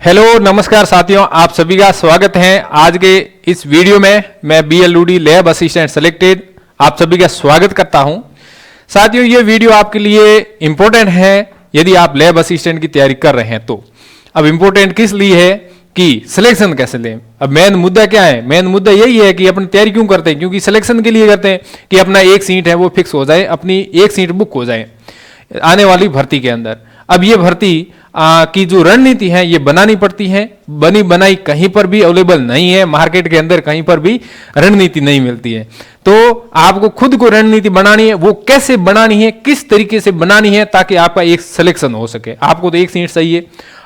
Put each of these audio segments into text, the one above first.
Hello नमस्कार साथियों, आप सभी का स्वागत है। आज के इस वीडियो में मैं BLUD लैब असिस्टेंट सेलेक्टेड आप सभी का स्वागत करता हूं। साथियों, ये वीडियो आपके लिए इंपॉर्टेंट है यदि आप लैब असिस्टेंट की तैयारी कर रहे हैं तो। अब इंपॉर्टेंट किस लिए है कि सिलेक्शन कैसे लें। अब मेन मुद्दा क्या है? मेन मुद्दा यही है कि अपनी तैयारी क्यों करते हैं, क्योंकि सिलेक्शन के लिए करते हैं कि अपना एक सीट है वो फिक्स हो जाए, अपनी एक सीट बुक हो जाए आने वाली भर्ती के अंदर। अब ये भर्ती की जो रणनीति है ये बनानी पड़ती है, बनी बनाई कहीं पर भी अवेलेबल नहीं है, मार्केट के अंदर कहीं पर भी रणनीति नहीं मिलती है। तो आपको खुद को रणनीति बनानी है। वो कैसे बनानी है, किस तरीके से बनानी है ताकि आपका एक सिलेक्शन हो सके। आपको तो एक सीट सही है।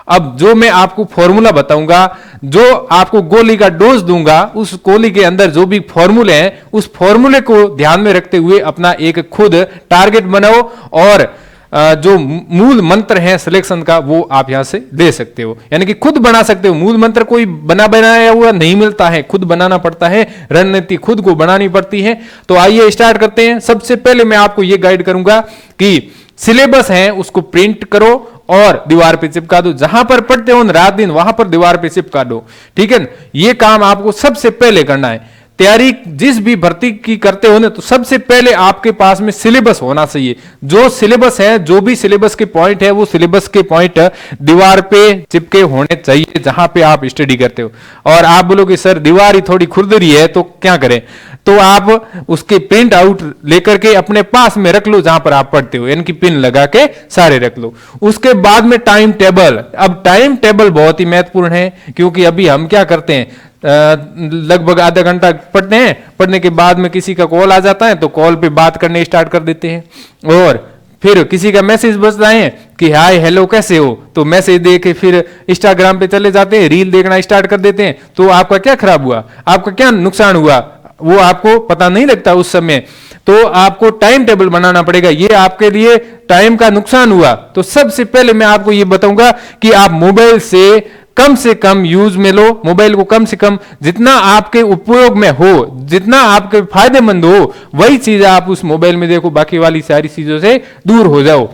अब जो मैं आपको फॉर्मूला बताऊंगा, जो आपको गोली का डोज दूंगा, उस गोली के अंदर जो भी फॉर्मूले हैं उस फॉर्मूले को ध्यान में रखते हुए अपना एक खुद टारगेट बनाओ और जो मूल मंत्र है सिलेक्शन का वो आप यहां से ले सकते हो, यानी कि खुद बना सकते हो। मूल मंत्र कोई बनाया हुआ नहीं मिलता है, खुद बनाना पड़ता है, रणनीति खुद को बनानी पड़ती है। तो आइए स्टार्ट करते हैं। सबसे पहले मैं आपको ये गाइड करूंगा कि सिलेबस है उसको प्रिंट करो और दीवार पे चिपका दो। जहां पर पढ़ते हो रात दिन वहां पर दीवार पे चिपका दो, ठीक है। ये काम आपको सबसे पहले करना है। तैयारी जिस भी भर्ती की करते हो ना, तो सबसे पहले आपके पास में सिलेबस होना चाहिए। जो सिलेबस है, जो भी सिलेबस के पॉइंट है, वो सिलेबस के पॉइंट दीवार पे चिपके होने चाहिए जहां पे आप स्टडी करते हो। और आप बोलोगे सर दीवार ही थोड़ी खुरदरी है तो क्या करें, तो आप उसके प्रिंट आउट लेकर के अपने पास में रख लो जहां पर आप पढ़ते हो, यानी कि पिन लगा के सारे रख लो। उसके बाद में टाइम टेबल। अब टाइम टेबल बहुत ही महत्वपूर्ण है, क्योंकि अभी हम क्या करते हैं, लगभग आधा घंटा पढ़ते हैं, पढ़ने के बाद में किसी का कॉल आ जाता है तो कॉल पे बात करने स्टार्ट कर देते हैं। और फिर किसी का मैसेज बजता है कि हाय हेलो कैसे हो, तो मैसेज दे के फिर इंस्टाग्राम पे चले जाते हैं, रील देखना स्टार्ट कर देते हैं। तो आपका क्या खराब हुआ, आपका क्या नुकसान हुआ, वो आपको पता नहीं लगता उस समय। तो आपको टाइम टेबल बनाना पड़ेगा। ये आपके लिए टाइम का नुकसान हुआ। तो सबसे पहले मैं आपको ये बताऊंगा कि आप मोबाइल से कम यूज में लो। मोबाइल को कम से कम, जितना आपके उपयोग में हो, जितना आपके फायदेमंद हो, वही चीज आप उस मोबाइल में देखो, बाकी वाली सारी चीजों से दूर हो जाओ।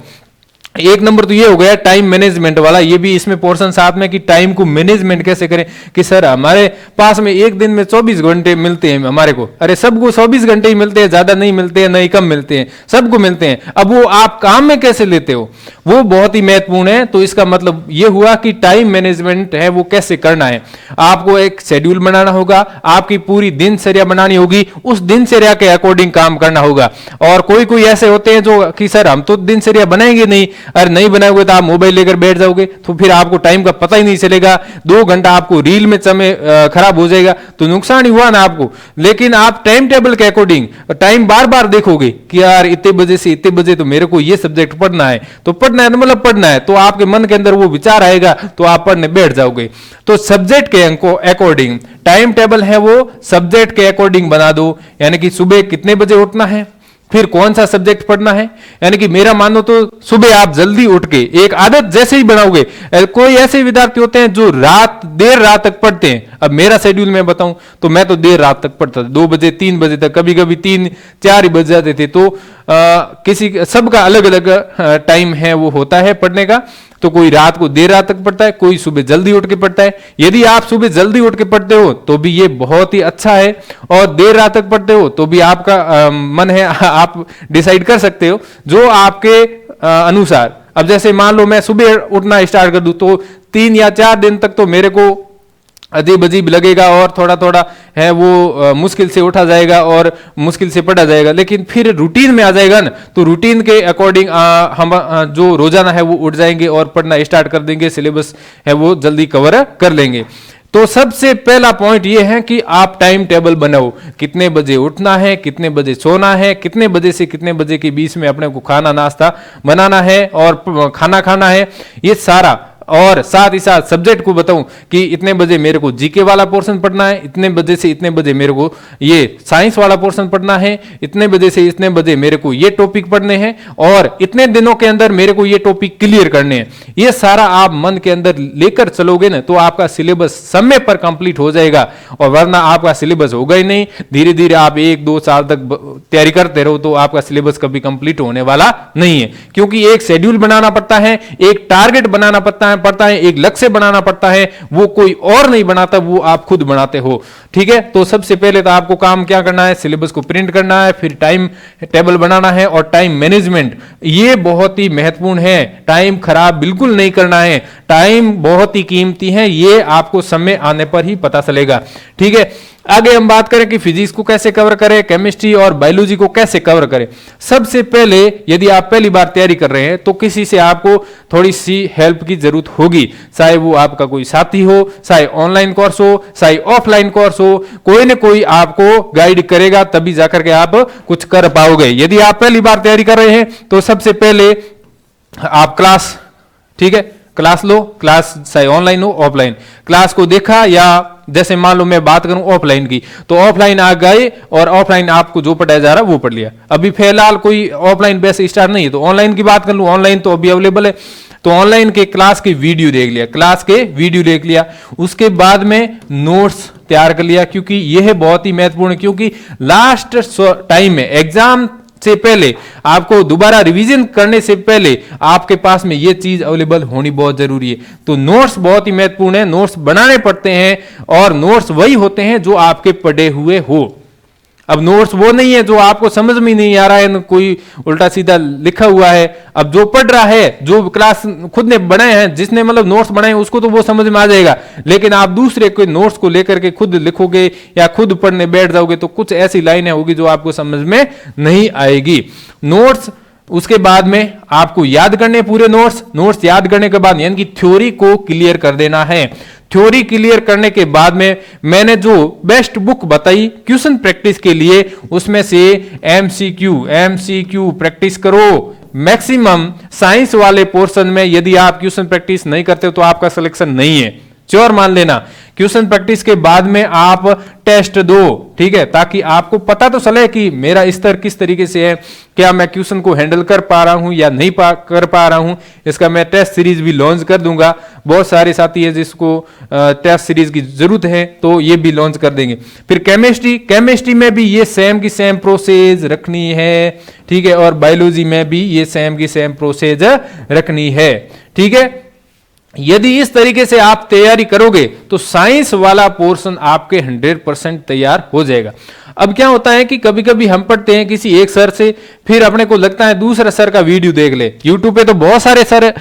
एक नंबर तो ये हो गया टाइम मैनेजमेंट वाला। ये भी इसमें पोर्शन साथ में कि टाइम को मैनेजमेंट कैसे करें। कि सर हमारे पास में एक दिन में 24 घंटे मिलते हैं हमारे को। अरे सबको 24 घंटे ही मिलते हैं, ज्यादा नहीं मिलते हैं, नहीं कम मिलते हैं, सबको मिलते हैं। अब वो आप काम में कैसे लेते हो, वो बहुत ही महत्वपूर्ण है। तो इसका मतलब ये हुआ कि टाइम मैनेजमेंट है वो कैसे करना है। आपको एक शेड्यूल बनाना होगा, आपकी पूरी दिनचर्या बनानी होगी, उस दिनचर्या के अकॉर्डिंग काम करना होगा। और कोई ऐसे होते हैं जो कि सर हम तो दिनचर्या बनाएंगे नहीं, अरे नहीं बनाओगे तो आप मोबाइल लेकर बैठ जाओगे, तो फिर आपको टाइम का पता ही नहीं चलेगा। 2 घंटा आपको रील में खराब हो जाएगा, तो नुकसान ही हुआ ना आपको। लेकिन आप टाइम टेबल के अकॉर्डिंग टाइम बार बार देखोगे कि यार इतने बजे से इतने बजे तो मेरे को ये सब्जेक्ट पढ़ना है, तो पढ़ना है मतलब पढ़ना है, तो आपके मन के अंदर वो विचार आएगा, तो आप पढ़ने बैठ जाओगे। तो सब्जेक्ट के अकॉर्डिंग टाइम टेबल है वो सब्जेक्ट के अकॉर्डिंग बना दो। यानी कि सुबह कितने बजे उठना है, फिर कौन सा सब्जेक्ट पढ़ना है। यानी कि मेरा मानो तो सुबह आप जल्दी उठ के एक आदत जैसे ही बनाओगे। कोई ऐसे विद्यार्थी होते हैं जो देर रात तक पढ़ते हैं। अब मेरा शेड्यूल मैं बताऊं तो मैं तो देर रात तक पढ़ता था, 2 बजे 3 बजे तक, कभी कभी 3-4 ही बज जाते थे। तो किसी सबका अलग अलग टाइम है वो होता है पढ़ने का। तो कोई रात को देर रात तक पढ़ता है, कोई सुबह जल्दी उठ के पढ़ता है। यदि आप सुबह जल्दी उठ के पढ़ते हो तो भी ये बहुत ही अच्छा है, और देर रात तक पढ़ते हो तो भी आपका मन है, आप डिसाइड कर सकते हो जो आपके अनुसार। अब जैसे मान लो मैं सुबह उठना स्टार्ट कर दूं तो 3 या 4 दिन तक तो मेरे को अजीब अजीब लगेगा और थोड़ा थोड़ा है वो मुश्किल से उठा जाएगा और मुश्किल से पढ़ा जाएगा। लेकिन फिर रूटीन में आ जाएगा ना, तो रूटीन के अकॉर्डिंग हम जो रोजाना है वो उठ जाएंगे और पढ़ना स्टार्ट कर देंगे, सिलेबस है वो जल्दी कवर कर लेंगे। तो सबसे पहला पॉइंट ये है कि आप टाइम टेबल बनाओ। कितने बजे उठना है, कितने बजे सोना है, कितने बजे से कितने बजे के बीच में अपने को खाना नाश्ता बनाना है और खाना खाना है, ये सारा। और साथ ही साथ सब्जेक्ट को बताऊं कि इतने बजे मेरे को जीके वाला पोर्शन पढ़ना है, इतने बजे से इतने बजे मेरे को ये साइंस वाला पोर्शन पढ़ना है, इतने बजे से इतने बजे मेरे को ये टॉपिक पढ़ने हैं, और इतने दिनों के अंदर मेरे को ये टॉपिक क्लियर करने हैं। ये सारा आप मन के अंदर लेकर चलोगे ना, तो आपका सिलेबस समय पर कंप्लीट हो जाएगा। और वरना आपका सिलेबस होगा ही नहीं। धीरे धीरे आप 1-2 साल तक तैयारी करते रहो तो आपका सिलेबस कभी कंप्लीट होने वाला नहीं है। क्योंकि एक शेड्यूल बनाना पड़ता है, एक टारगेट बनाना पड़ता है, पड़ता है, एक लक्ष्य बनाना पड़ता है, वो कोई और नहीं बनाता, वो आप खुद बनाते हो। ठीक है, तो सबसे पहले तो आपको काम क्या करना है, सिलेबस को प्रिंट करना है, फिर टाइम टेबल बनाना है और टाइम मैनेजमेंट, ये बहुत ही महत्वपूर्ण है। टाइम खराब बिल्कुल नहीं करना है, टाइम बहुत ही कीमती है, ये आपको समय आने पर ही पता चलेगा। ठीक है, आगे हम बात करें कि फिजिक्स को कैसे कवर करें, केमिस्ट्री और बायोलॉजी को कैसे कवर करें। सबसे पहले यदि आप पहली बार तैयारी कर रहे हैं तो किसी से आपको थोड़ी सी हेल्प की जरूरत होगी, चाहे वो आपका कोई साथी हो, चाहे ऑनलाइन कोर्स हो, चाहे ऑफलाइन कोर्स हो, कोई ना कोई आपको गाइड करेगा, तभी जाकर के आप कुछ कर पाओगे। यदि आप पहली बार तैयारी कर रहे हैं तो सबसे पहले आप क्लास, ठीक है, क्लास लो, क्लास चाहे ऑनलाइन हो ऑफलाइन, क्लास को देखा, या जैसे मान लो मैं बात करूं ऑफलाइन की, तो ऑफलाइन आ गए और ऑफलाइन आपको जो पढ़ाया जा रहा है वो पढ़ लिया। अभी फिलहाल कोई ऑफलाइन बैच स्टार्ट नहीं है तो ऑनलाइन की बात कर लूं, ऑनलाइन तो अभी अवेलेबल है, तो ऑनलाइन के क्लास के वीडियो देख लिया, क्लास के वीडियो देख लिया, उसके बाद में नोट्स तैयार कर लिया, क्योंकि यह बहुत ही महत्वपूर्ण है, क्योंकि लास्ट टाइम में एग्जाम से पहले आपको दोबारा रिवीजन करने से पहले आपके पास में यह चीज अवेलेबल होनी बहुत जरूरी है। तो नोट्स बहुत ही महत्वपूर्ण है, नोट्स बनाने पड़ते हैं और नोट्स वही होते हैं जो आपके पढ़े हुए हो। अब नोट्स वो नहीं है जो आपको समझ में नहीं आ रहा है, कोई उल्टा सीधा लिखा हुआ है। अब जो पढ़ रहा है, जो क्लास खुद ने बनाए हैं, जिसने मतलब नोट्स बनाए हैं, उसको तो वो समझ में आ जाएगा, लेकिन आप दूसरे के नोट्स को लेकर के खुद लिखोगे या खुद पढ़ने बैठ जाओगे तो कुछ ऐसी लाइनें होगी जो आपको समझ में नहीं आएगी। नोट्स उसके बाद में आपको याद करने पूरे नोट्स याद करने के बाद यानी कि थ्योरी को क्लियर कर देना है। थ्योरी क्लियर करने के बाद में मैंने जो बेस्ट बुक बताई क्वेश्चन प्रैक्टिस के लिए, उसमें से एमसीक्यू प्रैक्टिस करो मैक्सिमम। साइंस वाले पोर्शन में यदि आप क्वेश्चन प्रैक्टिस नहीं करते हो तो आपका सिलेक्शन नहीं है, श्योर मान लेना। क्वेश्चन प्रैक्टिस के बाद में आप टेस्ट दो, ठीक है, ताकि आपको पता तो चले कि मेरा स्तर किस तरीके से है, क्या मैं क्वेश्चन को हैंडल कर पा रहा हूं या नहीं कर पा रहा हूं। इसका मैं टेस्ट सीरीज भी लॉन्च कर दूंगा, बहुत सारे साथी है जिसको टेस्ट सीरीज की जरूरत है तो ये भी लॉन्च कर देंगे। फिर केमिस्ट्री में भी ये सेम की सेम प्रोसेस रखनी है, ठीक है, और बायोलॉजी में भी ये सेम की सेम प्रोसेस रखनी है, ठीक है। यदि इस तरीके से आप तैयारी करोगे तो साइंस वाला पोर्शन आपके 100% तैयार हो जाएगा। अब क्या होता है कि कभी कभी हम पढ़ते हैं किसी एक सर से, फिर अपने को लगता है दूसरा सर का वीडियो देख ले। यूट्यूब पे तो बहुत सारे सर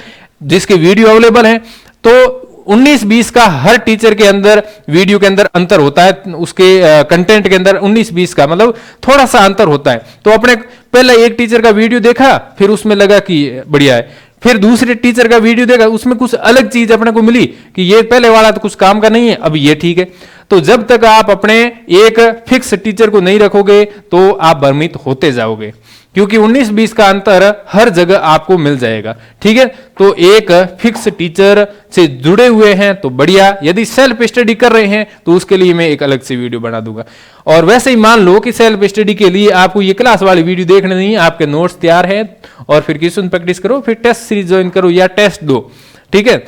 जिसके वीडियो अवेलेबल हैं, तो 19-20 का हर टीचर के अंदर वीडियो के अंदर अंतर होता है, उसके कंटेंट के अंदर 19-20 का मतलब थोड़ा सा अंतर होता है। तो अपने पहले एक टीचर का वीडियो देखा, फिर उसमें लगा कि बढ़िया है, फिर दूसरे टीचर का वीडियो देखा, उसमें कुछ अलग चीज अपने को मिली कि ये पहले वाला तो कुछ काम का नहीं है, अब ये ठीक है। तो जब तक आप अपने एक फिक्स टीचर को नहीं रखोगे तो आप भ्रमित होते जाओगे, क्योंकि 19-20 का अंतर हर जगह आपको मिल जाएगा, ठीक है। तो एक फिक्स टीचर से जुड़े हुए हैं तो बढ़िया, यदि सेल्फ स्टडी कर रहे हैं तो उसके लिए मैं एक अलग से वीडियो बना दूंगा। और वैसे ही मान लो कि सेल्फ स्टडी के लिए आपको ये क्लास वाली वीडियो देखनी नहीं है, आपके नोट्स तैयार है और फिर क्वेश्चन प्रैक्टिस करो, फिर टेस्ट सीरीज ज्वाइन करो या टेस्ट दो, ठीक है।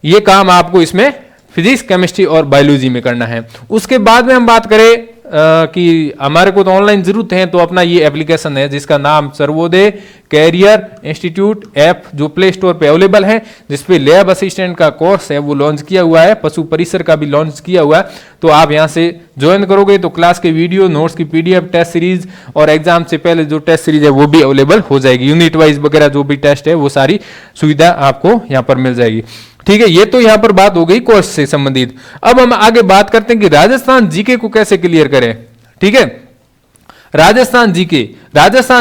ये काम आपको इसमें फिजिक्स, केमिस्ट्री और बायोलॉजी में करना है। उसके बाद में हम बात करें कि हमारे को तो ऑनलाइन जरूरत है, तो अपना ये एप्लीकेशन है जिसका नाम सर्वोदय कैरियर इंस्टीट्यूट ऐप, जो प्ले स्टोर पे अवेलेबल है, जिसपे लैब असिस्टेंट का कोर्स है वो लॉन्च किया हुआ है, पशु परिसर का भी लॉन्च किया हुआ है। तो आप यहाँ से ज्वाइन करोगे तो क्लास के वीडियो, नोट्स की PDF, टेस्ट सीरीज और एग्जाम से पहले जो टेस्ट सीरीज है वो भी अवेलेबल हो जाएगी। यूनिट वाइज वगैरह जो भी टेस्ट है वो सारी सुविधा आपको यहाँ पर मिल जाएगी, ठीक है। ये तो यहां पर बात हो गई कोर्स से संबंधित। अब हम आगे बात करते हैं कि राजस्थान जीके को कैसे क्लियर करें, ठीक है। राजस्थान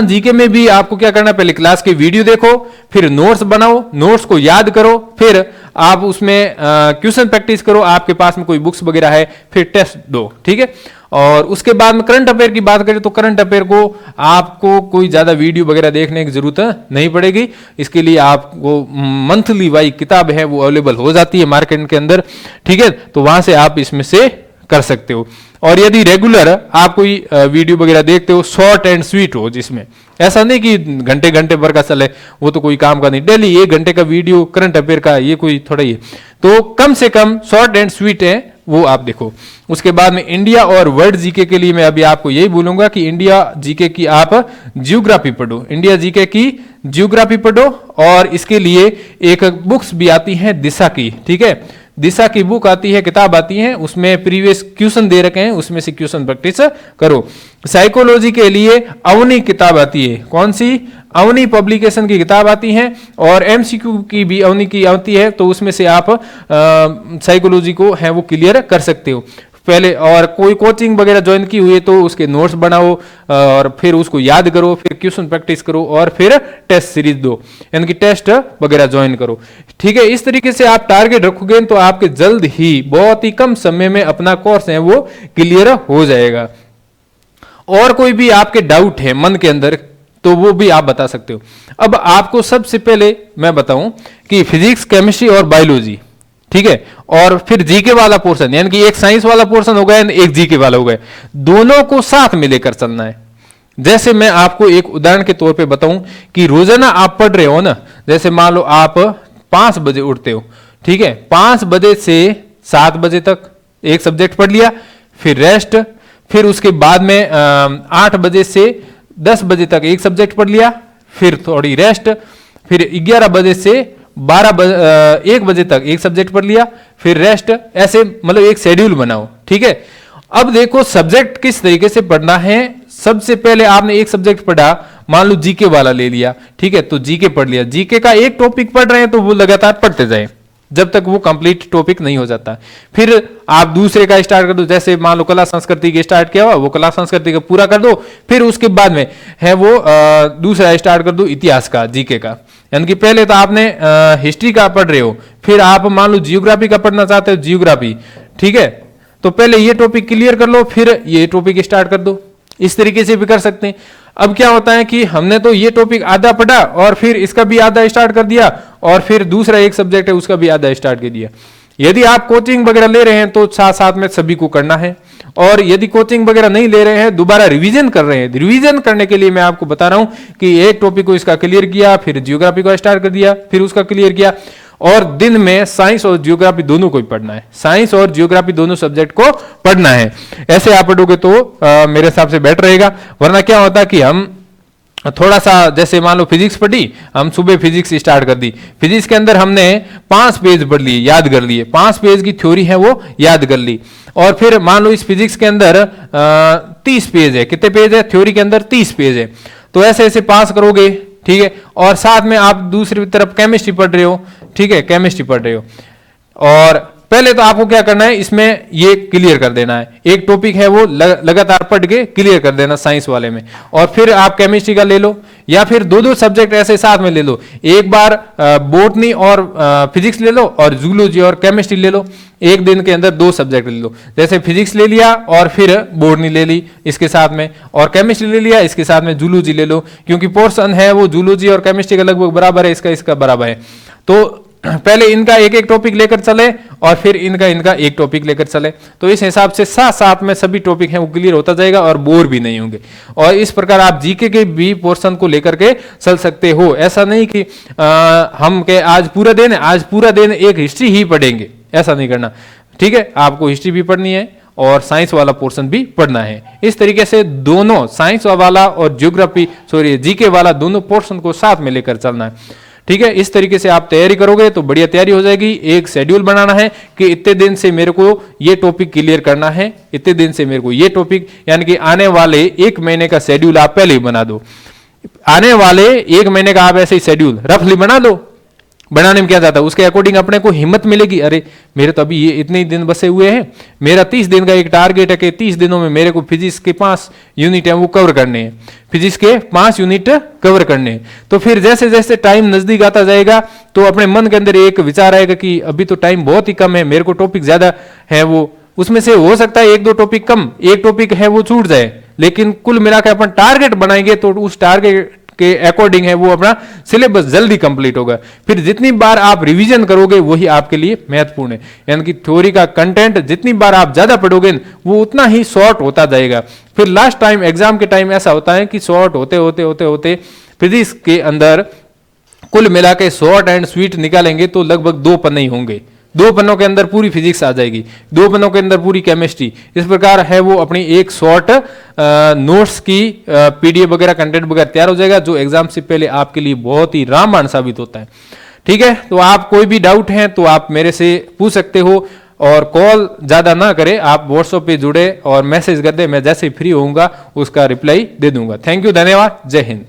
जीके में भी आपको क्या करना है, पहले क्लास के वीडियो देखो, फिर नोट्स बनाओ, नोट्स को याद करो, फिर आप उसमें क्वेश्चन प्रैक्टिस करो, आपके पास में कोई बुक्स वगैरह है, फिर टेस्ट दो, ठीक है। और उसके बाद में करंट अफेयर की बात करें तो करंट अफेयर को आपको कोई ज्यादा वीडियो वगैरह देखने की जरूरत नहीं पड़ेगी। इसके लिए आपको मंथली वाइज किताब है वो अवेलेबल हो जाती है मार्केट के अंदर, ठीक है। तो वहां से आप इसमें से कर सकते हो। और यदि रेगुलर आप कोई वीडियो वगैरह देखते हो, शॉर्ट एंड स्वीट हो, जिसमें ऐसा नहीं कि घंटे घंटे भर का चले, वो तो कोई काम का नहीं। डेली 1 घंटे का वीडियो करंट अफेयर का, ये कोई थोड़ा ही है। तो कम से कम शॉर्ट एंड स्वीट है वो आप देखो। उसके बाद में इंडिया और वर्ल्ड जीके के लिए मैं अभी आपको यही बोलूंगा कि इंडिया जीके की आप जियोग्राफी पढ़ो, इंडिया जीके की जियोग्राफी पढ़ो। और इसके लिए एक बुक्स भी आती है दिशा की, ठीक है, दिशा की बुक आती है, किताब आती है, उसमें प्रीवियस क्वेश्चन दे रखे हैं, उसमें से क्वेश्चन प्रैक्टिस करो। साइकोलॉजी के लिए अवनी किताब आती है, कौन सी, अवनी पब्लिकेशन की किताब आती है, और एमसीक्यू की भी अवनी की आती है, तो उसमें से आप साइकोलॉजी को है वो क्लियर कर सकते हो पहले। और कोई कोचिंग वगैरह ज्वाइन की हुई है तो उसके नोट्स बनाओ और फिर उसको याद करो, फिर क्वेश्चन प्रैक्टिस करो और फिर टेस्ट सीरीज दो, यानी कि टेस्ट वगैरह ज्वाइन करो, ठीक है। इस तरीके से आप टारगेट रखोगे तो आपके जल्द ही बहुत ही कम समय में अपना कोर्स है वो क्लियर हो जाएगा। और कोई भी आपके डाउट है मन के अंदर तो वो भी आप बता सकते हो। अब आपको सबसे पहले मैं बताऊं कि फिजिक्स, केमिस्ट्री और बायोलॉजी, ठीक है, और फिर जीके वाला पोर्शन, यानी कि एक साइंस वाला पोर्शन हो गया, एक जीके वाला हो गया, दोनों को साथ में लेकर चलना है। जैसे मैं आपको एक उदाहरण के तौर पे बताऊं कि रोजाना आप पढ़ रहे हो ना, जैसे मान लो आप 5 बजे उठते हो, ठीक है, 5 बजे से 7 बजे तक एक सब्जेक्ट पढ़ लिया, फिर रेस्ट, फिर उसके बाद में 8 बजे से 10 बजे तक एक सब्जेक्ट पढ़ लिया, फिर थोड़ी रेस्ट, फिर 11 बजे से 1 बजे तक एक सब्जेक्ट पढ़ लिया, फिर रेस्ट, ऐसे मतलब एक शेड्यूल बनाओ, ठीक है। अब देखो सब्जेक्ट किस तरीके से पढ़ना है। सबसे पहले आपने एक सब्जेक्ट पढ़ा, मान लो जीके वाला ले लिया, ठीक है, तो जीके पढ़ लिया, जीके का एक टॉपिक पढ़ रहे हैं तो वो लगातार पढ़ते जाए जब तक वो कंप्लीट टॉपिक नहीं हो जाता। फिर आप दूसरे का स्टार्ट कर दो, जैसे मान लो कला संस्कृति के स्टार्ट किया हुआ, वो कला संस्कृति का पूरा कर दो, फिर उसके बाद में है वो दूसरा स्टार्ट कर दो इतिहास का, जीके का। यानी कि पहले तो आपने हिस्ट्री का पढ़ रहे हो, फिर आप मान लो जियोग्राफी का पढ़ना चाहते हो, जियोग्राफी, ठीक है, तो पहले ये टॉपिक क्लियर कर लो, फिर ये टॉपिक स्टार्ट कर दो। इस तरीके से भी कर सकते हैं। अब क्या होता है कि हमने तो ये टॉपिक आधा पढ़ा और फिर इसका भी आधा स्टार्ट कर दिया, और फिर दूसरा एक सब्जेक्ट है उसका भी आधा स्टार्ट कर दिया। यदि आप कोचिंग वगैरह ले रहे हैं तो साथ साथ में सभी को करना है, और यदि कोचिंग वगैरह नहीं ले रहे हैं, दोबारा रिवीजन कर रहे हैं, रिवीजन करने के लिए मैं आपको बता रहा हूं कि एक टॉपिक को इसका क्लियर किया, फिर जियोग्राफी को स्टार्ट कर दिया, फिर उसका क्लियर किया, और दिन में साइंस और जियोग्राफी दोनों को ही पढ़ना है, साइंस और जियोग्राफी दोनों सब्जेक्ट को पढ़ना है। ऐसे आप पढ़ोगे तो मेरे हिसाब से बेटर रहेगा। वरना क्या होता है कि हम थोड़ा सा, जैसे मान लो फिजिक्स पढ़ी, हम सुबह फिजिक्स स्टार्ट कर दी, फिजिक्स के अंदर हमने 5 पेज पढ़ लिए, याद कर लिए, 5 पेज की थ्योरी है वो याद कर ली, और फिर मान लो इस फिजिक्स के अंदर 30 पेज है, कितने पेज है थ्योरी के अंदर, 30 पेज है, तो ऐसे ऐसे पास करोगे, ठीक है। और साथ में आप दूसरी तरफ केमिस्ट्री पढ़ रहे हो, ठीक है, केमिस्ट्री पढ़ रहे हो, और पहले तो आपको क्या करना है, इसमें ये क्लियर कर देना है, एक टॉपिक है वो लगातार पढ़ के क्लियर कर देना साइंस वाले में, और फिर आप केमिस्ट्री का ले लो, या फिर दो सब्जेक्ट ऐसे साथ में ले लो, एक बार बोटनी और फिजिक्स ले लो, और जूलॉजी और केमिस्ट्री ले लो, एक दिन के अंदर 2 सब्जेक्ट ले लो। जैसे फिजिक्स ले लिया और फिर बोटनी ले ली इसके साथ में, और केमिस्ट्री ले लिया, इसके साथ में जूलॉजी ले लो, क्योंकि पोर्शन है वो जूलॉजी और केमिस्ट्री का लगभग बराबर है, इसका बराबर है। तो पहले इनका एक एक टॉपिक लेकर चले और फिर इनका एक टॉपिक लेकर चले, तो इस हिसाब से साथ साथ में सभी टॉपिक हैं वो क्लियर होता जाएगा और बोर भी नहीं होंगे। और इस प्रकार आप जीके के भी पोर्शन को लेकर के चल सकते हो। ऐसा नहीं कि हम के आज पूरा दिन एक हिस्ट्री ही पढ़ेंगे, ऐसा नहीं करना, ठीक है। आपको हिस्ट्री भी पढ़नी है और साइंस वाला पोर्शन भी पढ़ना है। इस तरीके से दोनों साइंस वाला और जीके वाला दोनों पोर्शन को साथ में लेकर चलना है, ठीक है। इस तरीके से आप तैयारी करोगे तो बढ़िया तैयारी हो जाएगी। एक शेड्यूल बनाना है कि इतने दिन से मेरे को ये टॉपिक क्लियर करना है, इतने दिन से मेरे को ये टॉपिक, यानी कि आने वाले 1 महीने का शेड्यूल आप पहले ही बना दो। आने वाले 1 महीने का आप ऐसे ही शेड्यूल रफली बना लो। बनाने में क्या जाता है, उसके अकॉर्डिंग अपने को हिम्मत मिलेगी, अरे मेरे तो अभी ये इतने ही दिन बसे हुए हैं, मेरा 30 दिन का एक टारगेट है कि 30 दिनों में मेरे को फिजिक्स के 5 यूनिट है वो कवर करने हैं, फिजिक्स के 5 यूनिट कवर करने हैं। तो फिर जैसे जैसे टाइम नजदीक आता जाएगा तो अपने मन के अंदर एक विचार आएगा कि अभी तो टाइम बहुत ही कम है, मेरे को टॉपिक ज्यादा है, वो उसमें से हो सकता है 1-2 टॉपिक कम, एक टॉपिक है वो छूट जाए, लेकिन कुल मिलाकर अपन टारगेट बनाएंगे तो उस टारगेट के अकॉर्डिंग है वो अपना सिलेबस जल्दी कंप्लीट होगा। फिर जितनी बार आप रिवीजन करोगे वही आपके लिए महत्वपूर्ण है, यानी कि थ्योरी का कंटेंट जितनी बार आप ज्यादा पढ़ोगे वो उतना ही शॉर्ट होता जाएगा। फिर लास्ट टाइम एग्जाम के टाइम ऐसा होता है कि शॉर्ट होते होते होते होते फिजिक्स के अंदर कुल मिला के शॉर्ट एंड स्वीट निकालेंगे तो लगभग 2 पन्ने ही होंगे, 2 पन्नों के अंदर पूरी फिजिक्स आ जाएगी, 2 पन्नों के अंदर पूरी केमिस्ट्री। इस प्रकार है वो अपनी एक शॉर्ट नोट्स की पीडीएफ वगैरह कंटेंट वगैरह तैयार हो जाएगा, जो एग्जाम से पहले आपके लिए बहुत ही रामबाण साबित होता है। ठीक है, तो आप कोई भी डाउट है तो आप मेरे से पूछ सकते हो, और कॉल ज्यादा ना करें, आप व्हाट्सएप पे जुड़े और मैसेज कर दे, मैं जैसे ही फ्री होऊंगा उसका रिप्लाई दे दूंगा। थैंक यू, धन्यवाद, जय हिंद।